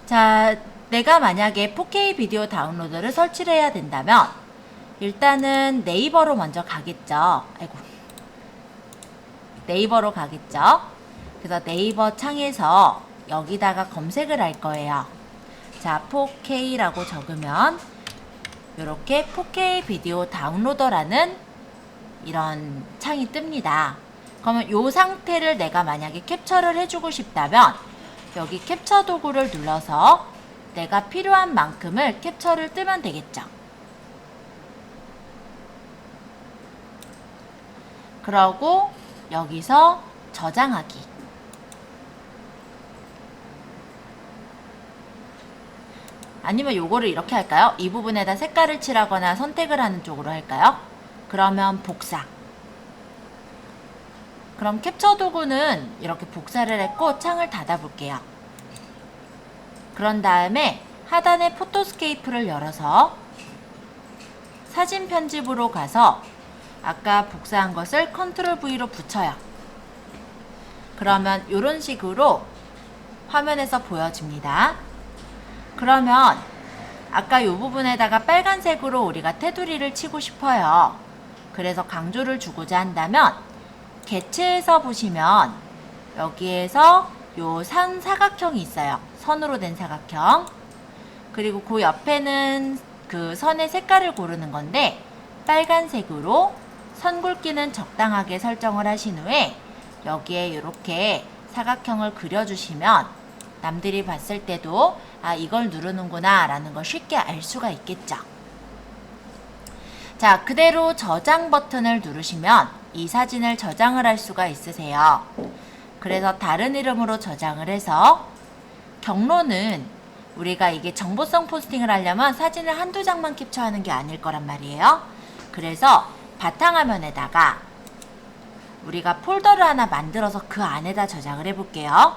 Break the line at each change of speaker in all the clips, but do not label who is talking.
자, 내가 만약에 4K 비디오 다운로더를 설치를 해야 된다면 일단은 네이버로 먼저 가겠죠. 아이고. 네이버로 가겠죠. 그래서 네이버 창에서 여기다가 검색을 할 거예요. 자, 4K라고 적으면 이렇게 4K 비디오 다운로더라는 이런 창이 뜹니다. 그러면 이 상태를 내가 만약에 캡처를 해주고 싶다면 여기 캡처 도구를 눌러서 내가 필요한 만큼을 캡처를 뜨면 되겠죠. 그러고 여기서 저장하기. 아니면 요거를 이렇게 할까요? 이 부분에다 색깔을 칠하거나 선택을 하는 쪽으로 할까요? 그러면 복사. 그럼 캡처 도구는 이렇게 복사를 했고 창을 닫아 볼게요. 그런 다음에 하단에 포토스케이프를 열어서 사진 편집으로 가서 아까 복사한 것을 컨트롤 V로 붙여요. 그러면 이런 식으로 화면에서 보여집니다. 그러면 아까 이 부분에다가 빨간색으로 우리가 테두리를 치고 싶어요. 그래서 강조를 주고자 한다면 개체에서 보시면 여기에서 요 사각형이 있어요. 선으로 된 사각형. 그리고 그 옆에는 그 선의 색깔을 고르는 건데 빨간색으로 선 굵기는 적당하게 설정을 하신 후에 여기에 이렇게 사각형을 그려주시면 남들이 봤을 때도 아, 이걸 누르는구나 라는 걸 쉽게 알 수가 있겠죠. 자, 그대로 저장 버튼을 누르시면 이 사진을 저장을 할 수가 있으세요. 그래서 다른 이름으로 저장을 해서 경로는 우리가 이게 정보성 포스팅을 하려면 사진을 한두 장만 캡처하는 게 아닐 거란 말이에요. 그래서 바탕화면에다가 우리가 폴더를 하나 만들어서 그 안에다 저장을 해볼게요.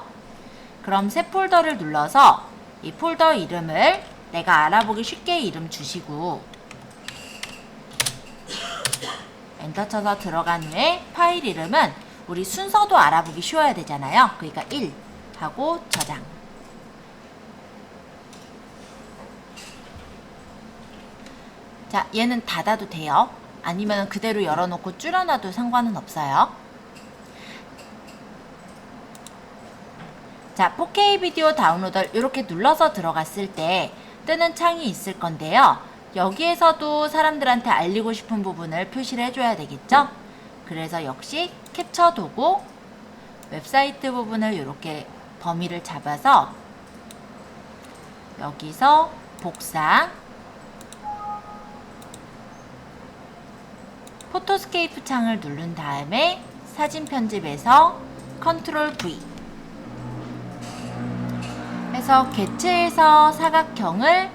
그럼 새 폴더를 눌러서 이 폴더 이름을 내가 알아보기 쉽게 이름 주시고 엔터 쳐서 들어간 후에 파일 이름은 우리 순서도 알아보기 쉬워야 되잖아요. 그러니까 1 하고 저장. 자, 얘는 닫아도 돼요. 아니면 그대로 열어놓고 줄여놔도 상관은 없어요. 자, 4K 비디오 다운로더를 이렇게 눌러서 들어갔을 때 뜨는 창이 있을 건데요. 여기에서도 사람들한테 알리고 싶은 부분을 표시를 해줘야 되겠죠? 그래서 역시 캡처 도구, 웹사이트 부분을 이렇게 범위를 잡아서 여기서 복사, 포토스케이프 창을 누른 다음에 사진 편집에서 컨트롤 V 해서 개체에서 사각형을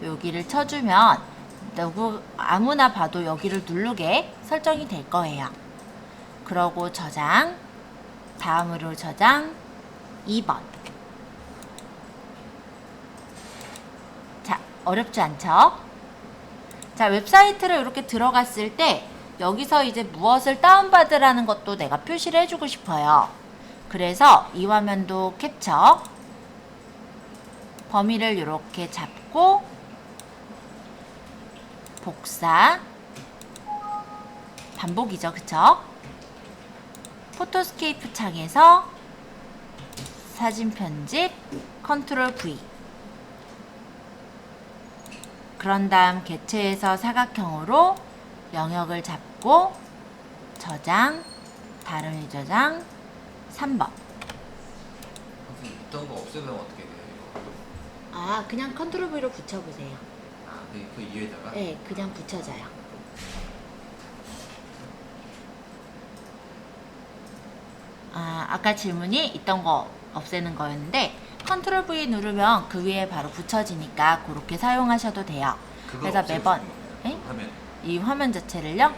여기를 쳐주면 누구 아무나 봐도 여기를 누르게 설정이 될 거예요. 그러고 저장, 다음으로 저장 2번. 자, 어렵지 않죠? 자, 웹사이트를 이렇게 들어갔을 때 여기서 이제 무엇을 다운받으라는 것도 내가 표시를 해주고 싶어요. 그래서 이 화면도 캡처, 범위를 이렇게 잡고 복사, 반복이죠, 그쵸? 포토스케이프 창에서 사진 편집, 컨트롤 V. 그런 다음 개체에서 사각형으로 영역을 잡고 저장, 다른 저장 3번.
있던 거 없애면 어떻게 돼요?
아, 그냥 컨트롤 V로 붙여보세요.
아, 그 위에다가?
네, 그냥 붙여져요. 아, 아까 질문이 있던 거 없애는 거였는데 컨트롤 V 누르면 그 위에 바로 붙여지니까 그렇게 사용하셔도 돼요. 그래서 매번
화면.
이 화면 자체를요?
네.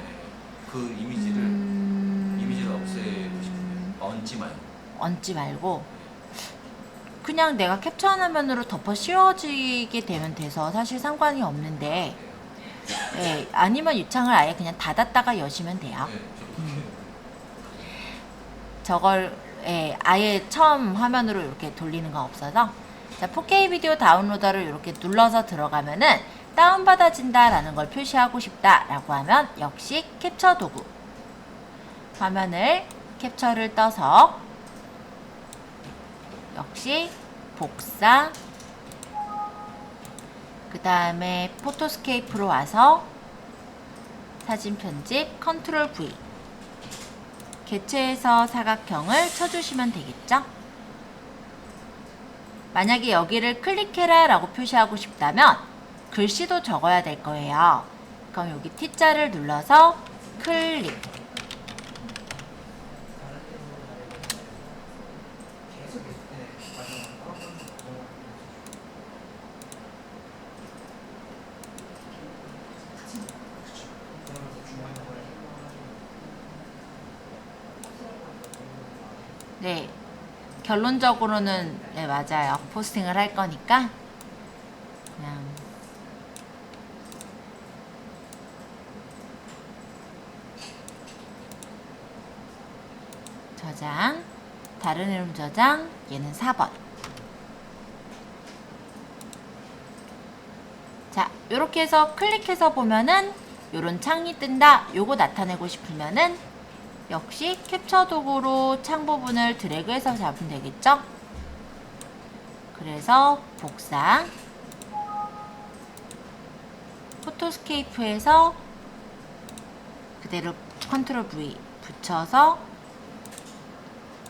그 이미지를 없애고 싶으면 얹지 말고.
얹지 말고 그냥 내가 캡처한 화면으로 덮어 씌워지게 되면 돼서 사실 상관이 없는데 예, 아니면 이 창을 아예 그냥 닫았다가 여시면 돼요.
네,
저걸 예, 아예 처음 화면으로 이렇게 돌리는 건 없어서 자, 4K 비디오 다운로더를 이렇게 눌러서 들어가면은 다운받아진다 라는 걸 표시하고 싶다 라고 하면 역시 캡처 도구 화면을 캡처를 떠서 역시 복사 그 다음에 포토스케이프로 와서 사진 편집 컨트롤 V 개체에서 사각형을 쳐주시면 되겠죠? 만약에 여기를 클릭해라 라고 표시하고 싶다면 글씨도 적어야 될 거예요. 그럼 여기 T자를 눌러서 클릭 네, 결론적으로는 네, 맞아요. 포스팅을 할 거니까 그냥 저장, 다른 이름 저장, 얘는 4번. 자, 요렇게 해서 클릭해서 보면은 요런 창이 뜬다. 요거 나타내고 싶으면은 역시 캡처 도구로 창 부분을 드래그해서 잡으면 되겠죠? 그래서 복사 포토스케이프에서 그대로 컨트롤 V 붙여서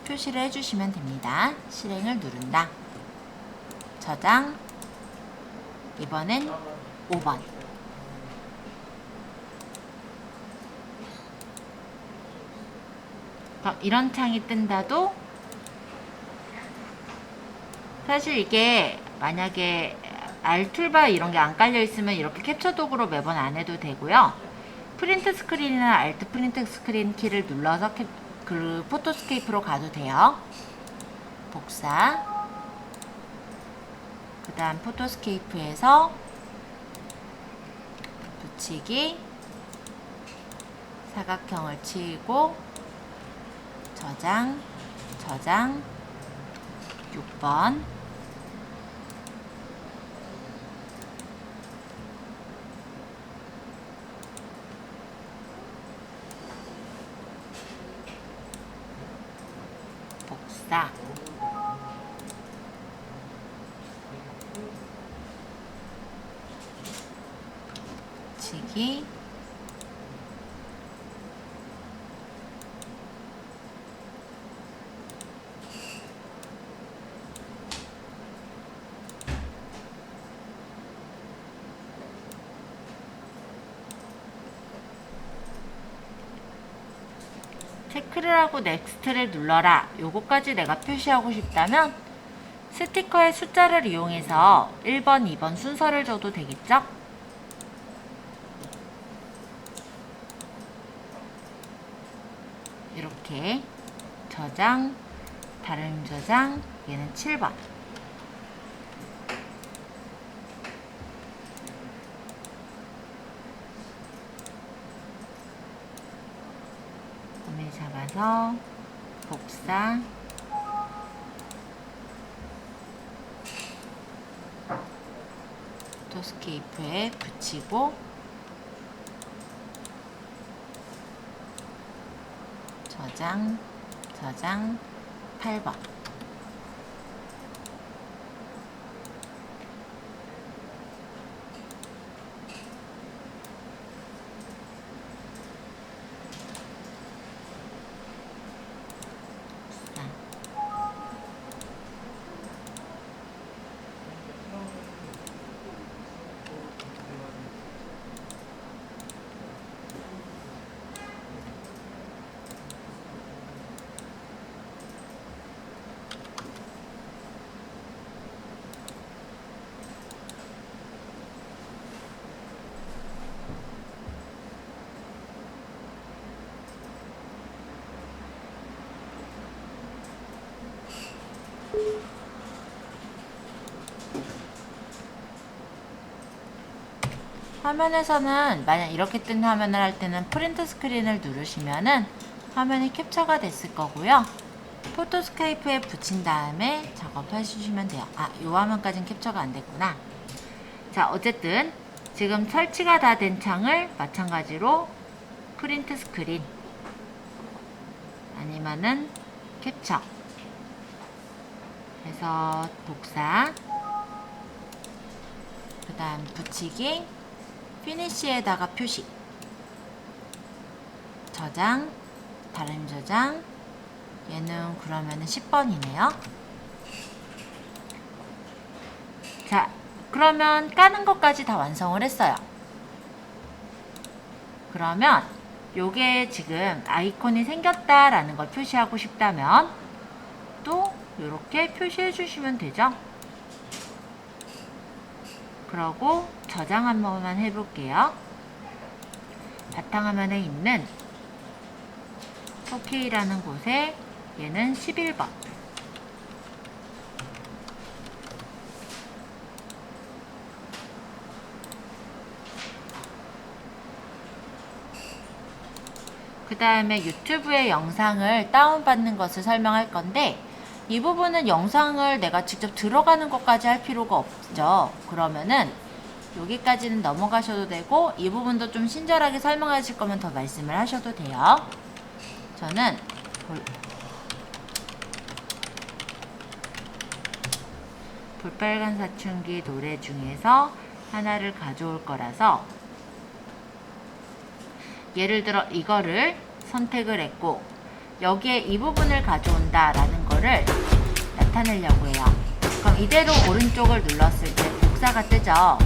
표시를 해주시면 됩니다. 실행을 누른다. 저장 이번엔 5번 이런 창이 뜬다도 사실 이게 만약에 알툴바 이런 게 안 깔려 있으면 이렇게 캡처 도구로 매번 안 해도 되고요. 프린트 스크린이나 알트 프린트 스크린 키를 눌러서 그 포토스케이프로 가도 돼요. 복사 그 다음 포토스케이프에서 붙이기 사각형을 치고 저장 6번 복사 붙이기 체크를 하고 넥스트를 눌러라. 요거까지 내가 표시하고 싶다면 스티커의 숫자를 이용해서 1번, 2번 순서를 줘도 되겠죠? 이렇게 저장, 다른 저장, 얘는 7번. 잡아서 복사 포토스케이프에 붙이고 저장 8번 화면에서는 만약 이렇게 뜬 화면을 할 때는 프린트 스크린을 누르시면은 화면이 캡처가 됐을 거고요. 포토스케이프에 붙인 다음에 작업해 주시면 돼요. 요 화면까지는 캡처가 안 됐구나. 자, 어쨌든 지금 설치가 다 된 창을 마찬가지로 프린트 스크린 아니면은 캡처 해서 복사, 그 다음 붙이기, 피니쉬에다가 표시, 저장, 발음 저장. 얘는 그러면은 10번이네요. 자, 그러면 까는 것까지 다 완성을 했어요. 그러면 요게 지금 아이콘이 생겼다라는 걸 표시하고 싶다면 또 이렇게 표시해 주시면 되죠. 그러고 저장 한 번만 해볼게요. 바탕화면에 있는 4K라는 곳에 얘는 11번. 그 다음에 유튜브의 영상을 다운받는 것을 설명할 건데, 이 부분은 영상을 내가 직접 들어가는 것까지 할 필요가 없죠. 그러면은 여기까지는 넘어가셔도 되고, 이 부분도 좀 친절하게 설명하실 거면 더 말씀을 하셔도 돼요. 저는 볼빨간 사춘기 노래 중에서 하나를 가져올 거라서, 예를 들어 이거를 선택을 했고 여기에 이 부분을 가져온다 라는 거를 나타내려고 해요. 그럼 이대로 오른쪽을 눌렀을 때 복사가 뜨죠.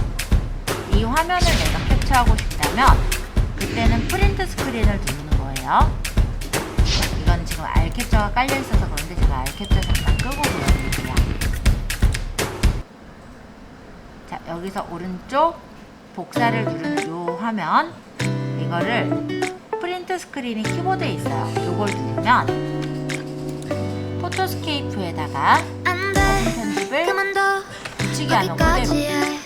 이 화면을 내가 캡처하고 싶다면 그때는 프린트 스크린을 누르는 거예요. 이건 지금 알 캡처가 깔려 있어서 그런데 제가 알 캡처 잠깐 끄고 보여드릴게요. 자, 여기서 오른쪽 복사를 누르는 이 화면, 이거를 프린트 스크린이 키보드에 있어요. 이걸 누르면 포토스케이프에다가 사진 편집을 붙이게 하면 그대로.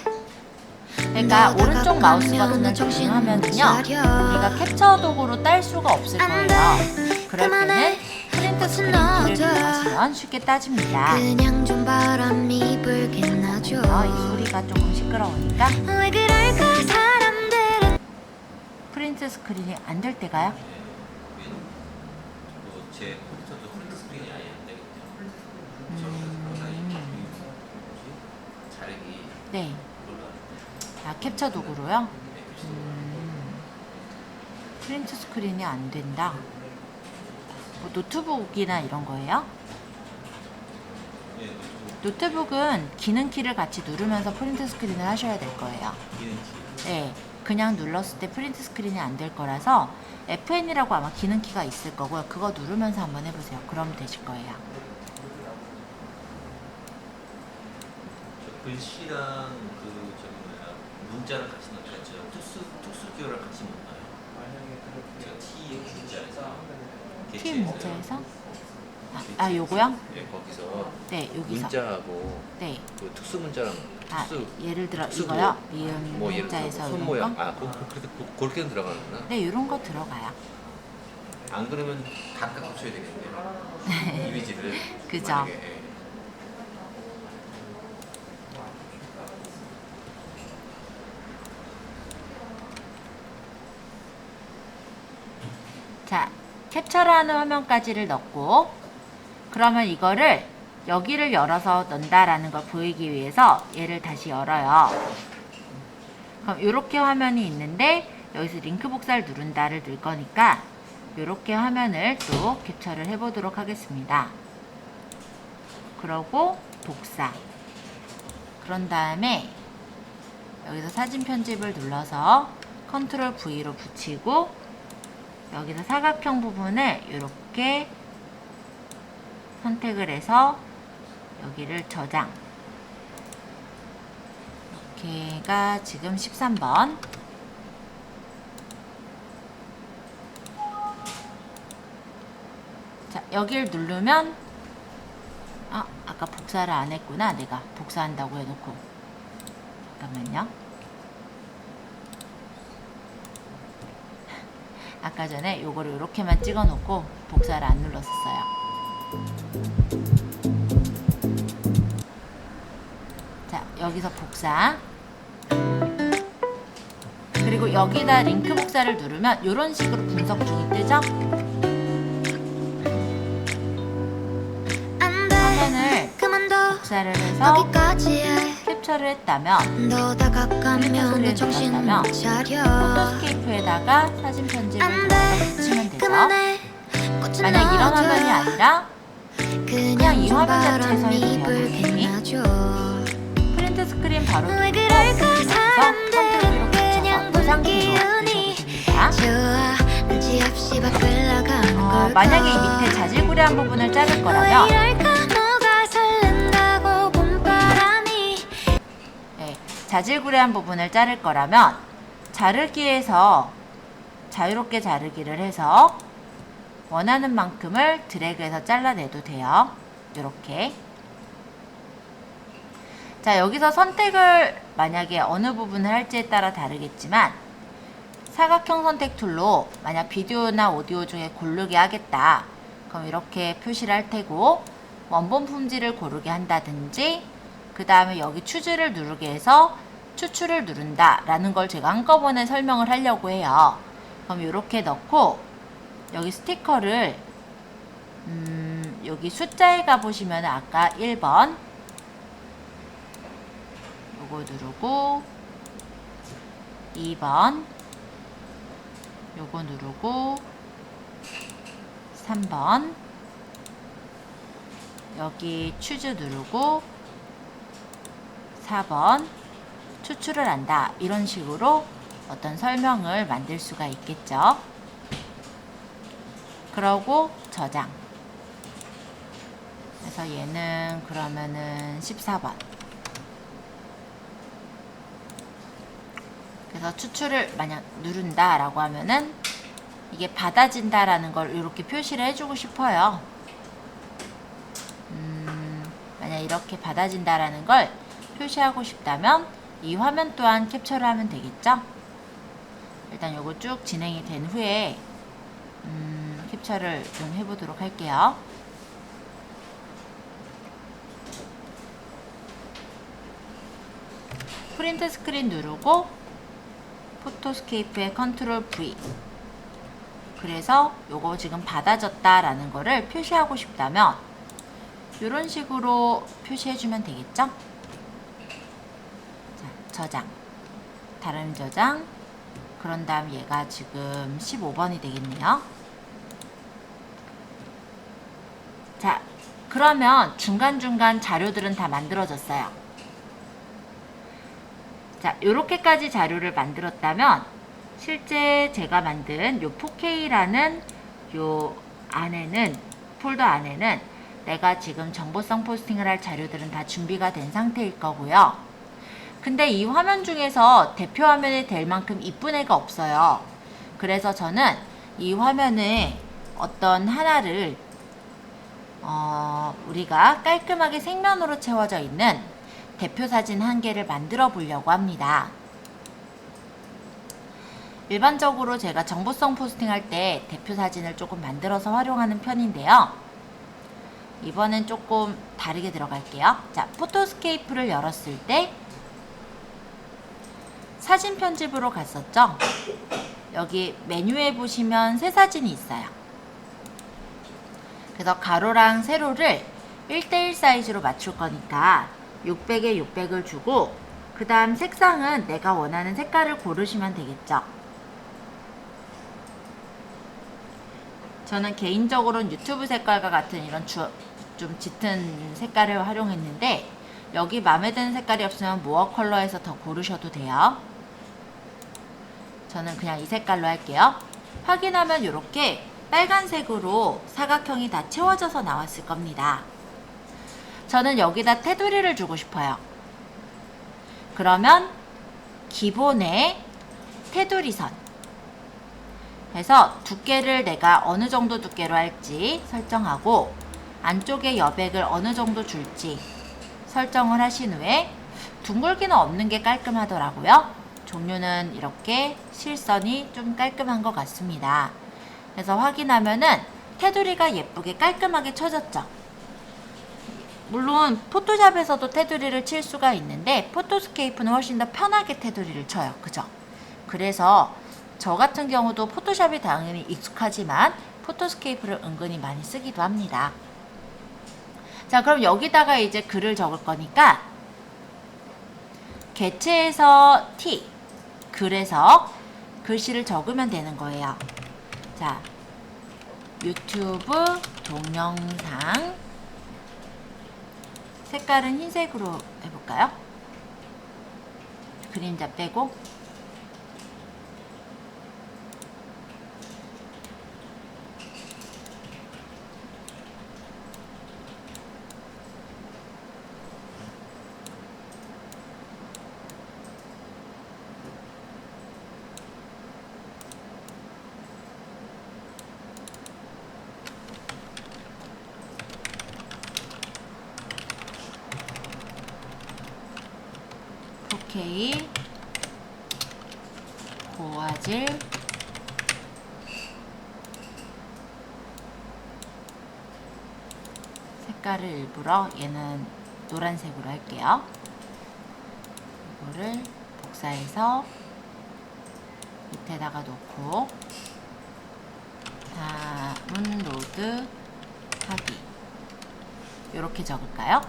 그러니까 오른쪽 마우스 버튼을 조심하면은요, 우리가 캡처 도구로 딸 수가 없을 거예요. 그럴 때는 프린트 스크린 키를 눌러주면 쉽게 따집니다.
그냥 좀 바람이 불긴 하죠.
이 소리가 조금 시끄러우니까
왜 그럴까 사람들은.
프린트 스크린이 안 될 때가요?
제 컴퓨터도 프린트 스크린이 아예 안 되거든요. 자르기
네.
올라.
캡처 도구로요? 프린트 스크린이 안 된다. 뭐 노트북이나 이런 거예요?
네,
노트북은 기능 키를 같이 누르면서 프린트 스크린을 하셔야 될 거예요.
기능 키.
네. 그냥 눌렀을 때 프린트 스크린이 안 될 거라서 FN이라고 아마 기능 키가 있을 거고요. 그거 누르면서 한번 해보세요. 그럼 되실 거예요.
저 글씨랑 그 저기 뭐야 문자를 같이 넣었죠. 특수 기호랑 같이 못 넣어요. 제가 T의 문자에서
T 문자에서? 요거요?
네, 거기서
네, 여기서.
문자하고
네.
그 특수 문자랑 특수
예를 들어
특수
이거요?
뭐,
미음
뭐 예를 들어
문자에서
손
이런
모양
거?
그렇게는 들어가는구나.
네, 이런 거 들어가요.
안 그러면 각각 고쳐야 되겠네요. 이미지를.
그죠.
만약에, 예.
자, 캡처를 하는 화면까지를 넣고, 그러면 이거를 여기를 열어서 넣는다라는 걸 보이기 위해서 얘를 다시 열어요. 그럼 이렇게 화면이 있는데 여기서 링크 복사를 누른다를 넣을 거니까 이렇게 화면을 또 캡처를 해보도록 하겠습니다. 그러고 복사. 그런 다음에 여기서 사진 편집을 눌러서 컨트롤 V로 붙이고, 여기서 사각형 부분을 이렇게 선택을 해서 여기를 저장. 여기가 지금 13번. 자, 여기를 누르면 아까 복사를 안 했구나. 내가 복사한다고 해놓고. 잠깐만요. 아까 전에 요거를 이렇게만 찍어 놓고 복사를 안 눌렀었어요. 자, 여기서 복사. 그리고 여기다 링크 복사를 누르면 이런 식으로 분석 중이 뜨죠?
안돼
화면을
그만둬
복사를 해서
거기까지 해
캡처를 했다면
너 다가가면 내 정신 못 차려
포토스케이프에다가 사진 편집을 들어가서 붙이면 되죠.
그만해 꽃은
만약 이런
넣어줘.
화면이 아니라
그냥
이
좀
화면 자체에서
바람이
해도
불게
돼요.
놔줘
프린트 스크린 바로
왜
누르고
그럴까
여기서 컨트롤 붙여서
그냥
이
볼
상태로
기운이
두셔도 됩니다.
좋아 눈치 없이 밖을 나가는 걸까
만약에 이 밑에 자질구레한 부분을 자를
왜
거라면
이럴까 뭐가 설렌다고 봄바람이
네, 자질구레한 부분을 자를 거라면 자르기에서 자유롭게 자르기를 해서 원하는 만큼을 드래그해서 잘라내도 돼요. 이렇게. 자, 여기서 선택을 만약에 어느 부분을 할지에 따라 다르겠지만 사각형 선택 툴로 만약 비디오나 오디오 중에 고르게 하겠다. 그럼 이렇게 표시를 할 테고 원본 품질을 고르게 한다든지 그 다음에 여기 추즈를 누르게 해서 추출을 누른다 라는 걸 제가 한꺼번에 설명을 하려고 해요. 그럼 이렇게 넣고 여기 스티커를 여기 숫자에 가보시면 아까 1번 요거 누르고 2번 요거 누르고 3번 여기 추즈 누르고 4번 추출을 한다. 이런 식으로 어떤 설명을 만들 수가 있겠죠. 그러고 저장. 그래서 얘는 그러면은 14번. 그래서 추출을 만약 누른다 라고 하면은 이게 받아진다 라는 걸 이렇게 표시를 해주고 싶어요. 만약 이렇게 받아진다 라는 걸 표시하고 싶다면 이 화면 또한 캡처를 하면 되겠죠. 일단 요거 쭉 진행이 된 후에 캡처를 좀 해보도록 할게요. 프린트 스크린 누르고 포토스케이프의 컨트롤 V. 그래서 요거 지금 받아졌다 라는 거를 표시하고 싶다면 이런 식으로 표시해주면 되겠죠. 자, 저장. 다른 저장. 그런 다음 얘가 지금 15번이 되겠네요. 자, 그러면 중간중간 자료들은 다 만들어졌어요. 자, 요렇게까지 자료를 만들었다면 실제 제가 만든 요 4K라는 요 안에는 폴더 안에는 내가 지금 정보성 포스팅을 할 자료들은 다 준비가 된 상태일 거고요. 근데 이 화면 중에서 대표 화면이 될 만큼 이쁜 애가 없어요. 그래서 저는 이 화면에 어떤 하나를 우리가 깔끔하게 생면으로 채워져 있는 대표 사진 한 개를 만들어 보려고 합니다. 일반적으로 제가 정보성 포스팅 할 때 대표 사진을 조금 만들어서 활용하는 편인데요. 이번엔 조금 다르게 들어갈게요. 자, 포토스케이프를 열었을 때 사진 편집으로 갔었죠? 여기 메뉴에 보시면 새 사진이 있어요. 그래서 가로랑 세로를 1:1 사이즈로 맞출 거니까 600에 600을 주고 그 다음 색상은 내가 원하는 색깔을 고르시면 되겠죠. 저는 개인적으로는 유튜브 색깔과 같은 이런 좀 짙은 색깔을 활용했는데 여기 마음에 드는 색깔이 없으면 모어 컬러에서 더 고르셔도 돼요. 저는 그냥 이 색깔로 할게요. 확인하면 이렇게 빨간색으로 사각형이 다 채워져서 나왔을 겁니다. 저는 여기다 테두리를 주고 싶어요. 그러면 기본의 테두리선 해서 두께를 내가 어느 정도 두께로 할지 설정하고 안쪽에 여백을 어느 정도 줄지 설정을 하신 후에 둥글기는 없는 게 깔끔하더라고요. 종류는 이렇게 실선이 좀 깔끔한 것 같습니다. 그래서 확인하면은 테두리가 예쁘게 깔끔하게 쳐졌죠. 물론 포토샵에서도 테두리를 칠 수가 있는데 포토스케이프는 훨씬 더 편하게 테두리를 쳐요. 그죠? 그래서 저 같은 경우도 포토샵이 당연히 익숙하지만 포토스케이프를 은근히 많이 쓰기도 합니다. 자, 그럼 여기다가 이제 글을 적을 거니까 개체에서 T, 글에서 글씨를 적으면 되는 거예요. 자, 유튜브 동영상 색깔은 흰색으로 해볼까요? 그림자 빼고 OK 고화질 색깔을 일부러 얘는 노란색으로 할게요. 이거를 복사해서 밑에다가 놓고 다운로드 하기 이렇게 적을까요?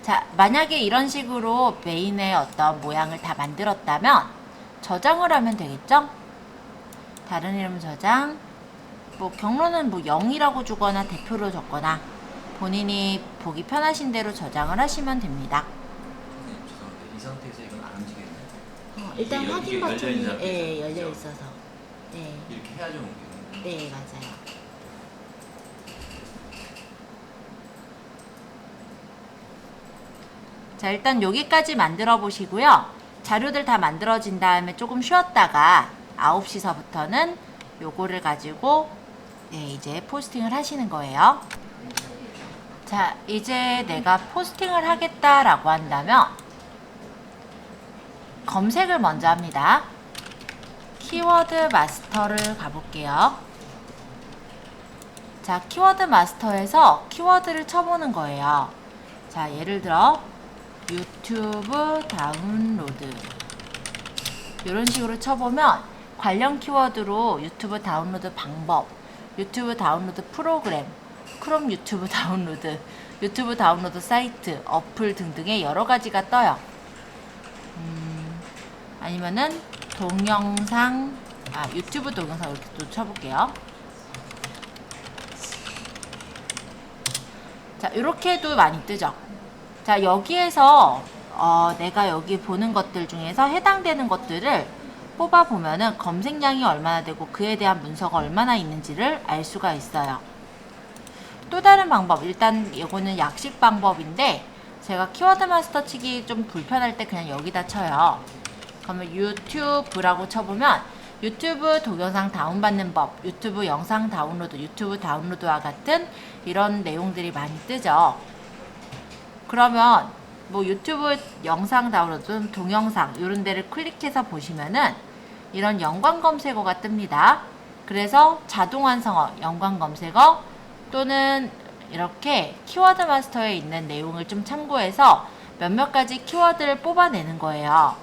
자, 만약에 이런 식으로 메인의 어떤 모양을 다 만들었다면 저장을 하면 되겠죠? 다른 이름 저장, 뭐 경로는 뭐 0이라고 주거나 대표로 적거나 본인이 보기 편하신 대로 저장을 하시면 됩니다.
선생님 죄송한데 이 상태에서 이건 안 움직이겠네.
일단
이게
확인
열려
버튼이
있는 상태죠?
열려
그죠?
있어서
이렇게 해야죠 움직이는.
네, 맞아요. 자, 일단 여기까지 만들어 보시고요. 자료들 다 만들어진 다음에 조금 쉬었다가 9시서부터는 요거를 가지고 이제 포스팅을 하시는 거예요. 자, 이제 내가 포스팅을 하겠다라고 한다면 검색을 먼저 합니다. 키워드 마스터를 가볼게요. 자, 키워드 마스터에서 키워드를 쳐보는 거예요. 자, 예를 들어 유튜브 다운로드 이런 식으로 쳐보면 관련 키워드로 유튜브 다운로드 방법, 유튜브 다운로드 프로그램, 크롬 유튜브 다운로드, 유튜브 다운로드 사이트, 어플 등등의 여러 가지가 떠요. 아니면은 동영상, 유튜브 동영상 이렇게 또 쳐볼게요. 자, 이렇게 해도 많이 뜨죠. 자, 여기에서 내가 여기 보는 것들 중에서 해당되는 것들을 뽑아보면은 검색량이 얼마나 되고 그에 대한 문서가 얼마나 있는지를 알 수가 있어요. 또 다른 방법, 일단 이거는 약식 방법인데 제가 키워드 마스터 치기 좀 불편할 때 그냥 여기다 쳐요. 그러면 유튜브라고 쳐보면 유튜브 동영상 다운받는 법, 유튜브 영상 다운로드, 유튜브 다운로드와 같은 이런 내용들이 많이 뜨죠. 그러면 뭐 유튜브 영상 다운로드, 동영상 이런 데를 클릭해서 보시면은 이런 연관 검색어가 뜹니다. 그래서 자동 완성어, 연관 검색어 또는 이렇게 키워드 마스터에 있는 내용을 좀 참고해서 몇몇 가지 키워드를 뽑아내는 거예요.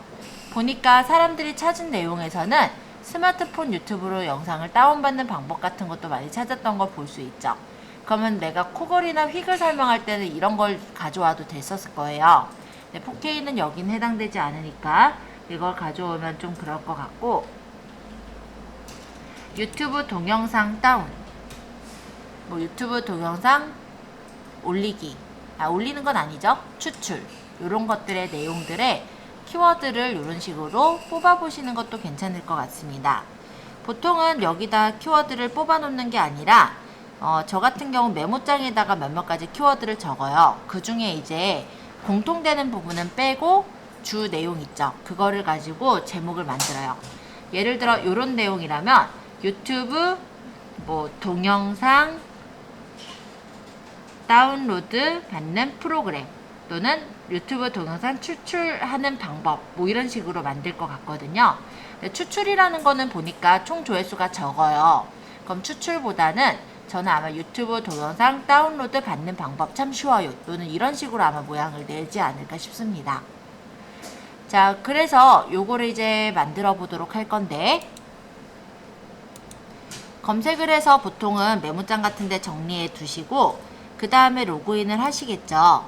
보니까 사람들이 찾은 내용에서는 스마트폰 유튜브로 영상을 다운받는 방법 같은 것도 많이 찾았던 걸 볼 수 있죠. 그러면 내가 코걸이나 휙을 설명할 때는 이런 걸 가져와도 됐었을 거예요. 4K는 여긴 해당되지 않으니까 이걸 가져오면 좀 그럴 것 같고, 유튜브 동영상 다운, 뭐 유튜브 동영상 올리기, 올리는 건 아니죠. 추출, 이런 것들의 내용들의 키워드를 이런 식으로 뽑아보시는 것도 괜찮을 것 같습니다. 보통은 여기다 키워드를 뽑아놓는 게 아니라 저 같은 경우 메모장에다가 몇몇 가지 키워드를 적어요. 그 중에 이제 공통되는 부분은 빼고 주 내용 있죠. 그거를 가지고 제목을 만들어요. 예를 들어 이런 내용이라면 유튜브 뭐 동영상 다운로드 받는 프로그램 또는 유튜브 동영상 추출하는 방법 뭐 이런 식으로 만들 것 같거든요. 근데 추출이라는 거는 보니까 총 조회수가 적어요. 그럼 추출보다는 저는 아마 유튜브 동영상 다운로드 받는 방법 참 쉬워요. 또는 이런 식으로 아마 모양을 내지 않을까 싶습니다. 자, 그래서 요거를 이제 만들어 보도록 할 건데, 검색을 해서 보통은 메모장 같은 데 정리해 두시고 그 다음에 로그인을 하시겠죠.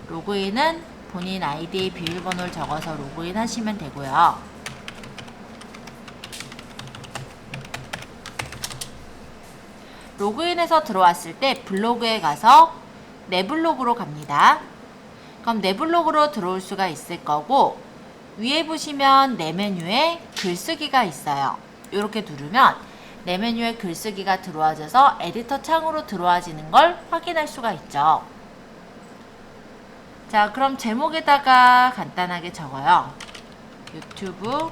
로그인은 본인 아이디 비밀번호를 적어서 로그인 하시면 되고요. 로그인해서 들어왔을 때 블로그에 가서 내 블로그로 갑니다. 그럼 내 블로그로 들어올 수가 있을 거고, 위에 보시면 내 메뉴에 글쓰기가 있어요. 이렇게 누르면 내 메뉴에 글쓰기가 들어와져서 에디터 창으로 들어와지는 걸 확인할 수가 있죠. 자, 그럼 제목에다가 간단하게 적어요. 유튜브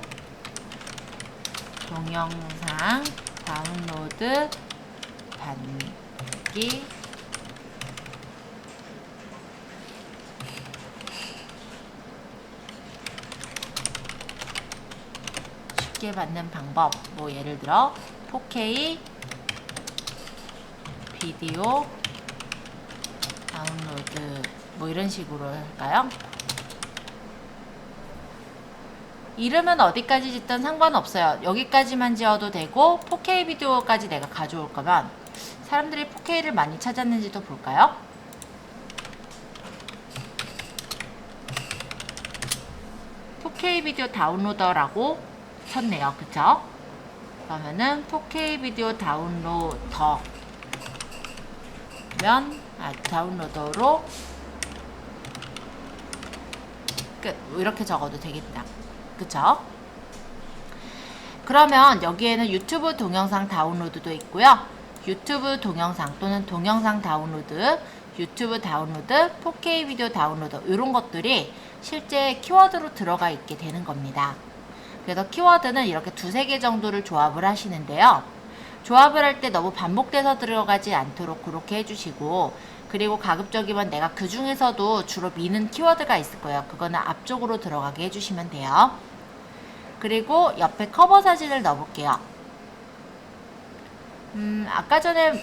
동영상 다운로드 받기 쉽게 받는 방법, 뭐 예를 들어 4K 비디오 다운로드 뭐 이런 식으로 할까요? 이름은 어디까지 짓든 상관없어요. 여기까지만 지어도 되고 4K 비디오까지 내가 가져올 거면 사람들이 4K를 많이 찾았는지도 볼까요? (4K) 비디오 다운로더라고 쳤네요. 그쵸? 그러면은 4K 비디오 다운로더면 다운로더로 끝. 이렇게 적어도 되겠다. 그쵸? 그러면 여기에는 유튜브 동영상 다운로드도 있고요. 유튜브 동영상 또는 동영상 다운로드, 유튜브 다운로드, 4K 비디오 다운로드 이런 것들이 실제 키워드로 들어가 있게 되는 겁니다. 그래서 키워드는 이렇게 두세 개 정도를 조합을 하시는데요. 조합을 할 때 너무 반복돼서 들어가지 않도록 그렇게 해주시고, 그리고 가급적이면 내가 그 중에서도 주로 미는 키워드가 있을 거예요. 그거는 앞쪽으로 들어가게 해주시면 돼요. 그리고 옆에 커버 사진을 넣어볼게요. 아까 전에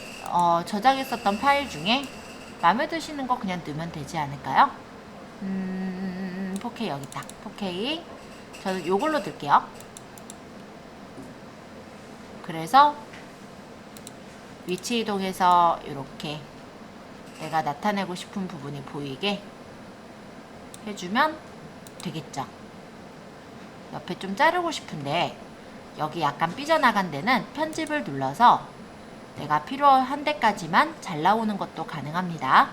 저장했었던 파일 중에 마음에 드시는 거 그냥 넣으면 되지 않을까요? 4K 여기 있다. 4K 저는 요걸로 넣을게요. 그래서 위치 이동해서 이렇게 내가 나타내고 싶은 부분이 보이게 해주면 되겠죠. 옆에 좀 자르고 싶은데 여기 약간 삐져나간 데는 편집을 눌러서 내가 필요한 데까지만 잘 나오는 것도 가능합니다.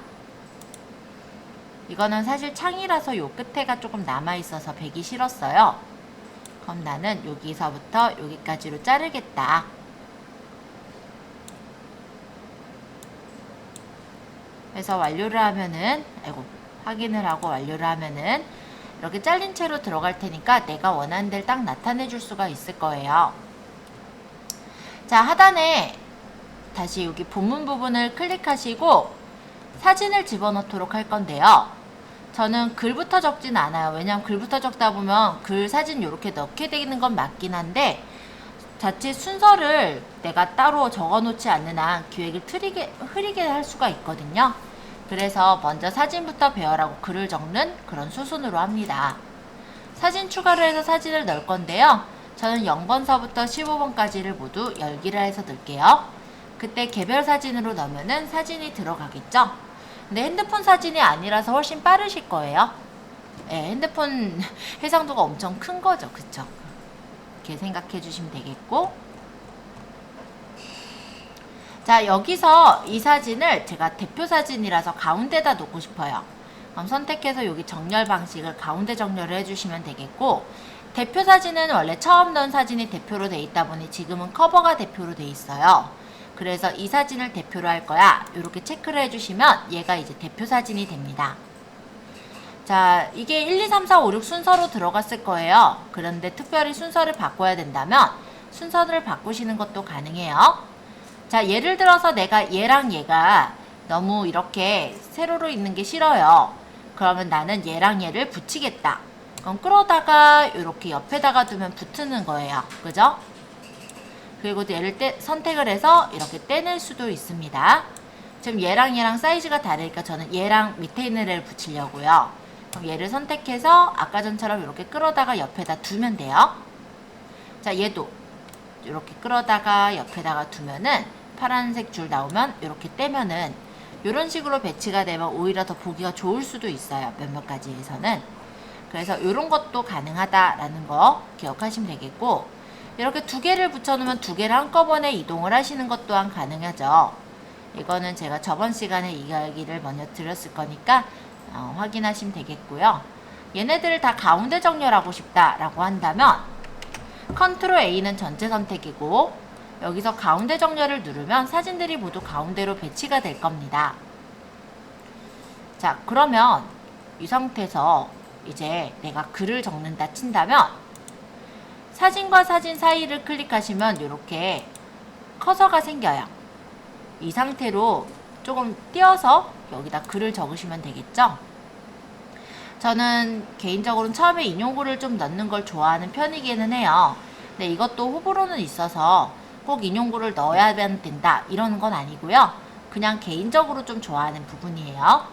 이거는 사실 창이라서 요 끝에가 조금 남아있어서 배기 싫었어요. 그럼 나는 여기서부터 여기까지로 자르겠다. 그래서 완료를 하면은, 확인을 하고 완료를 하면은 이렇게 잘린 채로 들어갈 테니까 내가 원하는 데를 딱 나타내 줄 수가 있을 거예요. 자, 하단에 다시 여기 본문 부분을 클릭하시고 사진을 집어넣도록 할 건데요. 저는 글부터 적진 않아요. 왜냐면 글부터 적다 보면 글 사진 이렇게 넣게 되는 건 맞긴 한데 자칫 순서를 내가 따로 적어놓지 않는 한 기획을 흐리게 할 수가 있거든요. 그래서 먼저 사진부터 배열하고 글을 적는 그런 수순으로 합니다. 사진 추가를 해서 사진을 넣을 건데요. 저는 0번서부터 15번까지를 모두 열기를 해서 넣을게요. 그때 개별 사진으로 넣으면은 사진이 들어가겠죠? 근데 핸드폰 사진이 아니라서 훨씬 빠르실 거예요. 네, 핸드폰 해상도가 엄청 큰 거죠. 그쵸? 이렇게 생각해 주시면 되겠고, 자, 여기서 이 사진을 제가 대표 사진이라서 가운데다 놓고 싶어요. 그럼 선택해서 여기 정렬 방식을 가운데 정렬을 해주시면 되겠고, 대표 사진은 원래 처음 넣은 사진이 대표로 돼 있다 보니 지금은 커버가 대표로 돼 있어요. 그래서 이 사진을 대표로 할 거야. 이렇게 체크를 해주시면 얘가 이제 대표 사진이 됩니다. 자, 이게 1, 2, 3, 4, 5, 6 순서로 들어갔을 거예요. 그런데 특별히 순서를 바꿔야 된다면 순서를 바꾸시는 것도 가능해요. 자, 예를 들어서 내가 얘랑 얘가 너무 이렇게 세로로 있는 게 싫어요. 그러면 나는 얘랑 얘를 붙이겠다. 그럼 끌어다가 이렇게 옆에다가 두면 붙는 거예요. 그죠? 그리고 얘를 선택을 해서 이렇게 떼낼 수도 있습니다. 지금 얘랑 얘랑 사이즈가 다르니까 저는 얘랑 밑에 있는 애를 붙이려고요. 그럼 얘를 선택해서 아까 전처럼 이렇게 끌어다가 옆에다 두면 돼요. 자, 얘도 이렇게 끌어다가 옆에다가 두면은 파란색 줄 나오면 이렇게 떼면은 이런 식으로 배치가 되면 오히려 더 보기가 좋을 수도 있어요. 몇몇 가지에서는. 그래서 이런 것도 가능하다라는 거 기억하시면 되겠고, 이렇게 두 개를 붙여놓으면 두 개를 한꺼번에 이동을 하시는 것 또한 가능하죠. 이거는 제가 저번 시간에 이야기를 먼저 드렸을 거니까 확인하시면 되겠고요. 얘네들을 다 가운데 정렬하고 싶다라고 한다면 컨트롤 A는 전체 선택이고, 여기서 가운데 정렬을 누르면 사진들이 모두 가운데로 배치가 될 겁니다. 자, 그러면 이 상태에서 이제 내가 글을 적는다 친다면 사진과 사진 사이를 클릭하시면 이렇게 커서가 생겨요. 이 상태로 조금 띄어서 여기다 글을 적으시면 되겠죠? 저는 개인적으로는 처음에 인용구를 좀 넣는 걸 좋아하는 편이기는 해요. 근데 이것도 호불호는 있어서 꼭 인용구를 넣어야 된다 이러는 건 아니고요. 그냥 개인적으로 좀 좋아하는 부분이에요.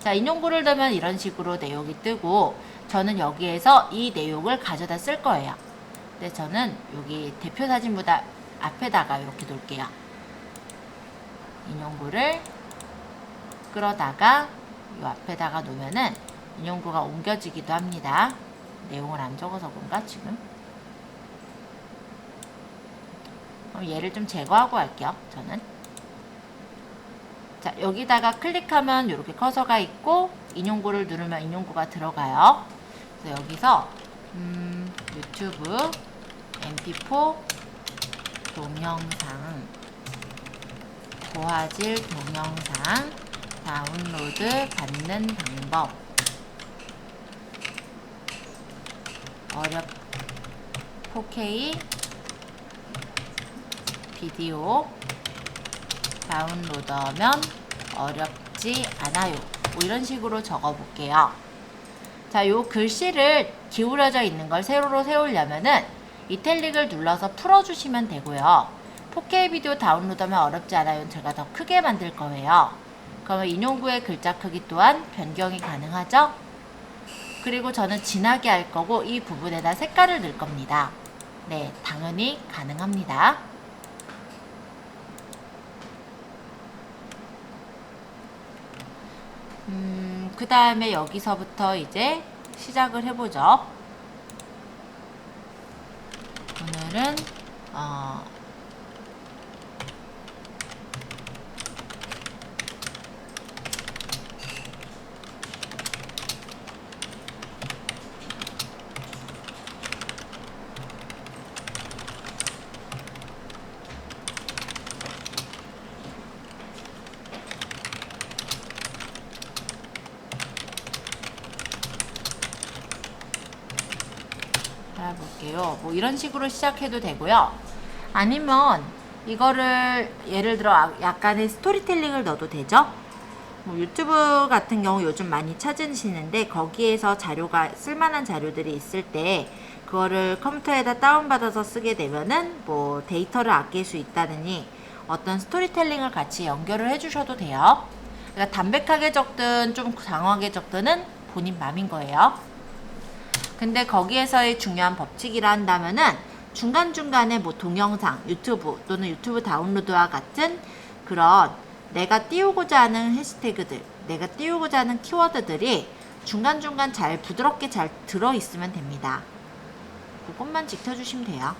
자, 인용구를 넣으면 이런 식으로 내용이 뜨고, 저는 여기에서 이 내용을 가져다 쓸 거예요. 근데 저는 여기 대표 사진보다 앞에다가 이렇게 놓을게요. 인용구를 끌어다가 이 앞에다가 놓으면은 인용구가 옮겨지기도 합니다. 내용을 안 적어서 그런가 지금? 그럼 얘를 좀 제거하고 할게요. 저는. 자, 여기다가 클릭하면 이렇게 커서가 있고, 인용구를 누르면 인용구가 들어가요. 그래서 여기서 유튜브 mp4 동영상 고화질 동영상 다운로드 받는 방법 어렵 4K 비디오 다운로드하면 어렵지 않아요. 뭐 이런 식으로 적어 볼게요. 자, 요 글씨를 기울어져 있는 걸 세로로 세우려면은 이탈릭을 눌러서 풀어주시면 되고요. 4K 비디오 다운로드하면 어렵지 않아요. 제가 더 크게 만들 거예요. 그러면 인용구의 글자 크기 또한 변경이 가능하죠? 그리고 저는 진하게 할 거고 이 부분에다 색깔을 넣을 겁니다. 네, 당연히 가능합니다. 그 다음에 여기서부터 이제 시작을 해보죠. 오늘은 볼게요. 뭐 이런 식으로 시작해도 되고요. 아니면 이거를 예를 들어 약간의 스토리텔링을 넣어도 되죠. 뭐 유튜브 같은 경우 요즘 많이 찾으시는데 거기에서 자료가 쓸만한 자료들이 있을 때 그거를 컴퓨터에다 다운받아서 쓰게 되면은 뭐 데이터를 아낄 수 있다느니 어떤 스토리텔링을 같이 연결을 해주셔도 돼요. 그러니까 담백하게 적든 좀 장황하게 적든은 본인 맘인 거예요. 근데 거기에서의 중요한 법칙이라 한다면은 중간중간에 뭐 동영상, 유튜브 또는 유튜브 다운로드와 같은 그런 내가 띄우고자 하는 해시태그들, 내가 띄우고자 하는 키워드들이 중간중간 잘 부드럽게 잘 들어있으면 됩니다. 그것만 지켜주시면 돼요.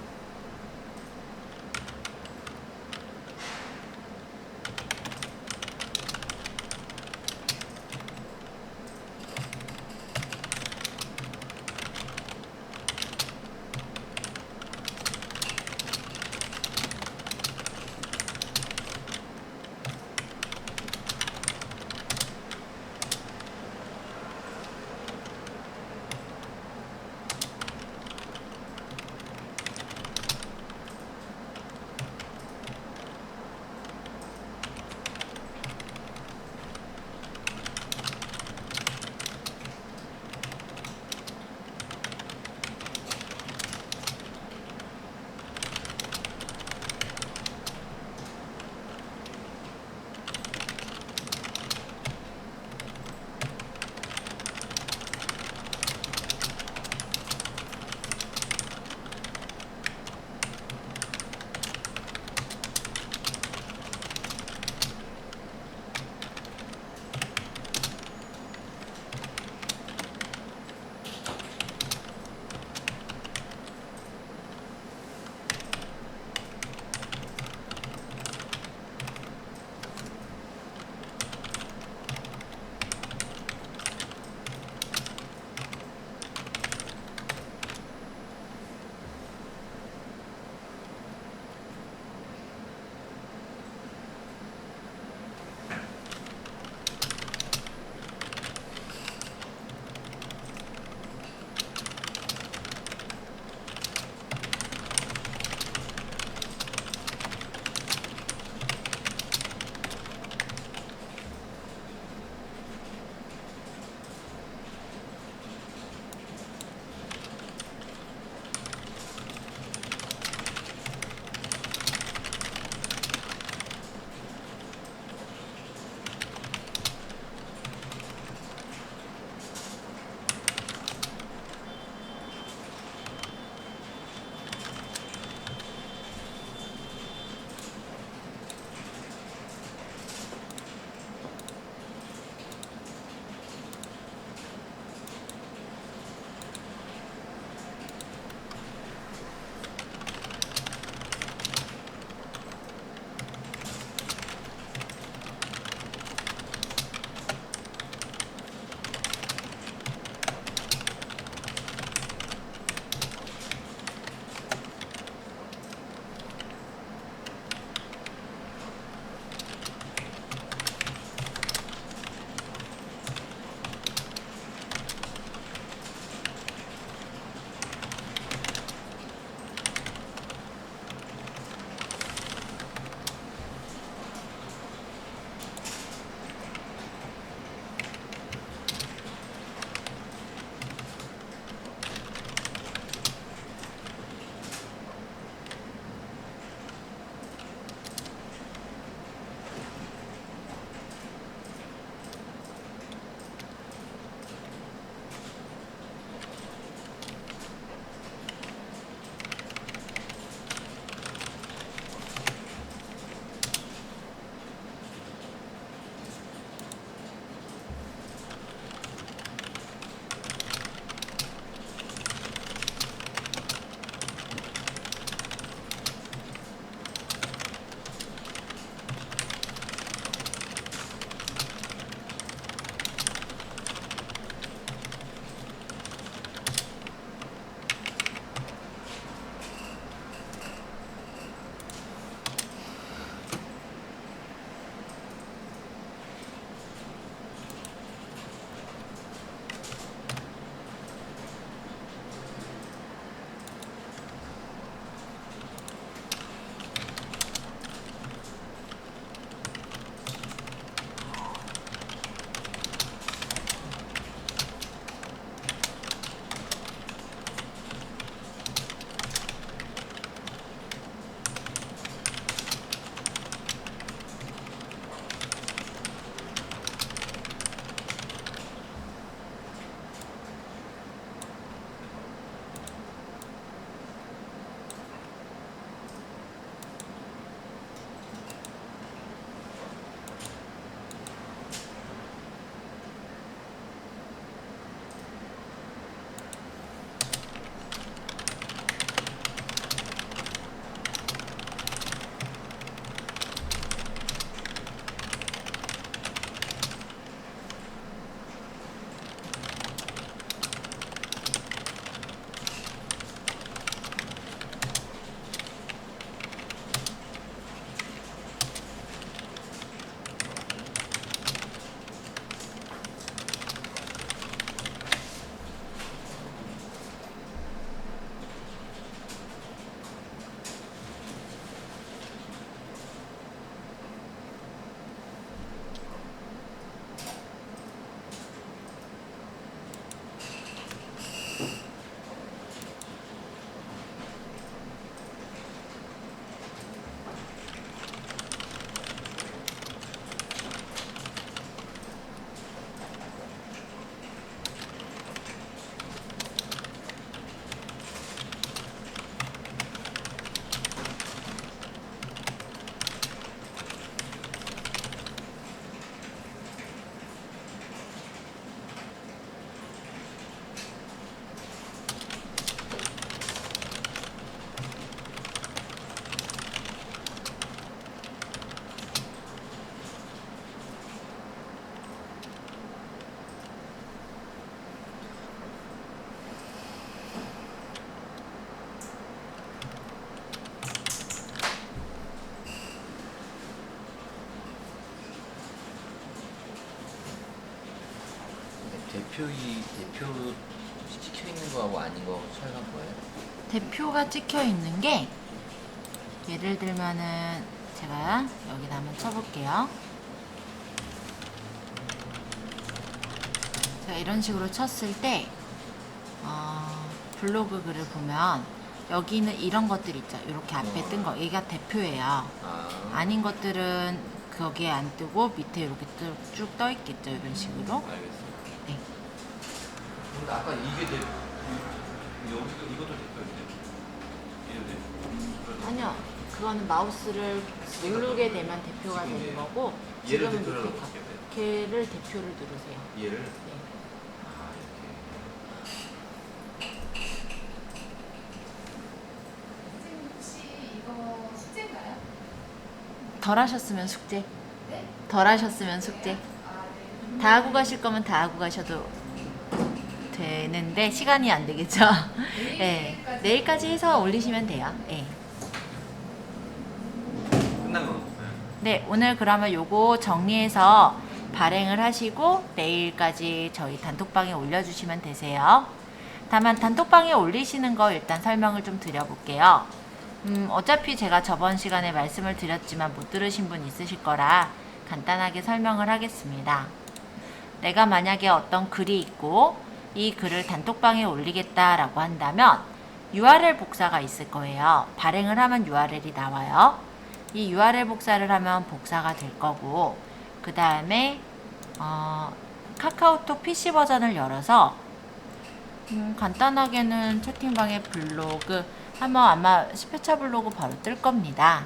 대표 찍혀 있는 거하고 아닌 거 차이가 뭐예요?
대표가 찍혀 있는 게 예를 들면은 제가 여기다 한번 쳐볼게요. 제가 이런 식으로 쳤을 때 블로그 글을 보면 여기는 이런 것들 있죠. 이렇게 앞에 뜬 거. 얘가 대표예요.
아,
아닌 것들은 거기에 안 뜨고 밑에 이렇게 쭉 떠 있겠죠. 이런 식으로.
알겠어요.
네.
근데 아까 이게 여기 이것도 대표인데 이거 대표.
아니요. 그거는 마우스를 누르게 되면 대표가 되는 거고
얘를
지금은
대표라고
밑에
할게요.
걔를 대표를 누르세요.
얘를
네.
아 이렇게.
선생님 혹시 이거 숙제인가요?
덜 하셨으면 숙제.
네?
덜 하셨으면 숙제.
아, 네.
다 하고 가실 거면 다 하고 가셔도 되는데 시간이 안 되겠죠. 네. 내일까지 해서 올리시면 돼요. 네.
끝난 거.
네, 오늘 그러면 요거 정리해서 발행을 하시고 내일까지 저희 단톡방에 올려주시면 되세요. 다만 단톡방에 올리시는 거 일단 설명을 좀 드려볼게요. 어차피 제가 저번 시간에 말씀을 드렸지만 못 들으신 분 있으실 거라 간단하게 설명을 하겠습니다. 내가 만약에 어떤 글이 있고 이 글을 단톡방에 올리겠다라고 한다면 URL 복사가 있을 거예요. 발행을 하면 URL이 나와요. 이 URL 복사를 하면 복사가 될 거고 그 다음에 카카오톡 PC 버전을 열어서 간단하게는 채팅방에 블로그 하면 아마 10회차 블로그 바로 뜰 겁니다.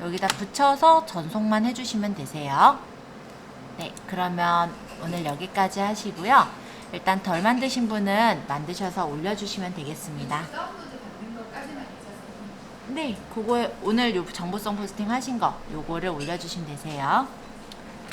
여기다 붙여서 전송만 해주시면 되세요. 네, 그러면 오늘 여기까지 하시고요. 일단 덜 만드신 분은 만드셔서 올려주시면 되겠습니다.
다운로드 받는 것까지만 괜찮습니다.
네, 그거에 오늘 요 정보성 포스팅 하신 거 요거를 올려주시면 되세요.